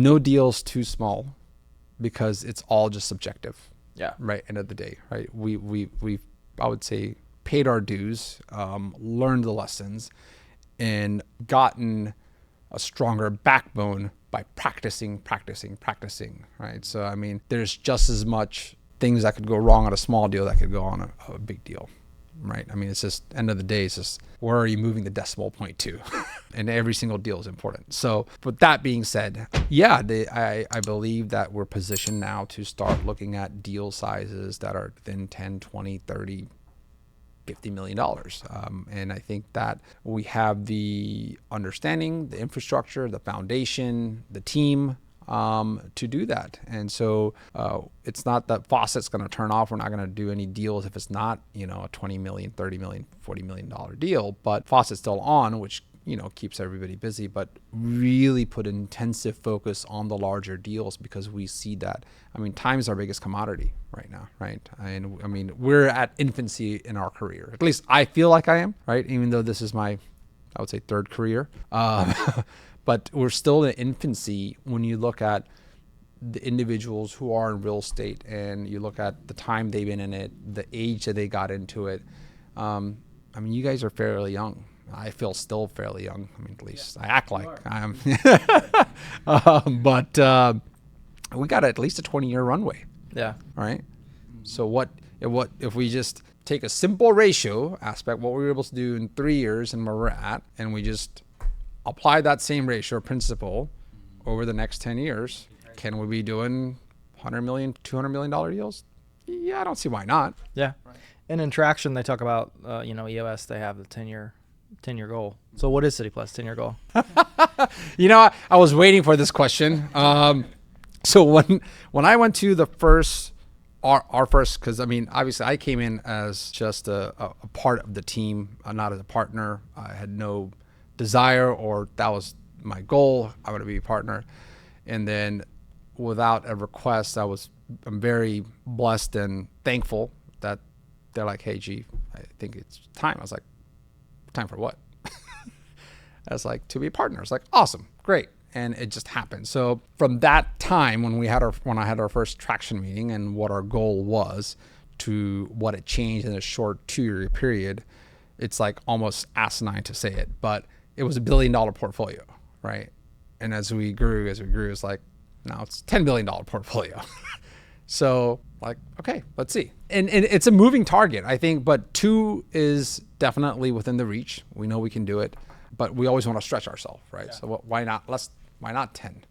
no deal's too small because it's all just subjective. Yeah. Right. End of the day. Right. We've, I would say, paid our dues, learned the lessons, and gotten a stronger backbone by practicing. Right. So, I mean, there's just as much things that could go wrong on a small deal that could go on a big deal. Right. I mean, it's just end of the day, it's just where are you moving the decimal point to? And every single deal is important. So with that being said, yeah, I believe that we're positioned now to start looking at deal sizes that are within 10, 20, 30, $50 million. And I think that we have the understanding, the infrastructure, the foundation, the team to do that. And so it's not that faucet's going to turn off. We're not going to do any deals if it's not, a $20 million, $30 million, $40 million deal, but faucet's still on, which, keeps everybody busy, but really put intensive focus on the larger deals because we see that. I mean, time is our biggest commodity right now, right? And I mean, we're at infancy in our career. At least I feel like I am, right? Even though this is my, I would say, third career. But we're still in infancy when you look at the individuals who are in real estate and you look at the time they've been in it, the age that they got into it. I mean, you guys are fairly young. I feel still fairly young. I mean, at least I act like I am. But we got at least a 20-year runway. Yeah. Right. So what if we just take a simple ratio aspect, what we were able to do in 3 years and where we're at, and we just apply that same ratio principle over the next 10 years, can we be doing $100 million, $200 million deals? Yeah, I don't see why not. Yeah. Right. And in Traction, they talk about, EOS, they have the 10-year goal. So what is City Plus 10-year goal? I was waiting for this question. So when I went to the first, our first, because I mean, obviously I came in as just a part of the team, not as a partner. I had no desire or that was my goal. I want to be a partner. And then without a request, I'm very blessed and thankful that they're like, hey, G, I think it's time. I was like, time for what? I was like, to be a partner. I was like, awesome, great. And it just happened. So from that time when I had our first Traction meeting and what our goal was to what it changed in a short 2-year period, it's like almost asinine to say it, but it was $1 billion portfolio, right? And as we grew, it's like, now it's $10 billion portfolio. So like, okay, let's see. And it's a moving target, I think, but 2 is definitely within the reach. We know we can do it, but we always want to stretch ourselves, right? Yeah. So why not 10?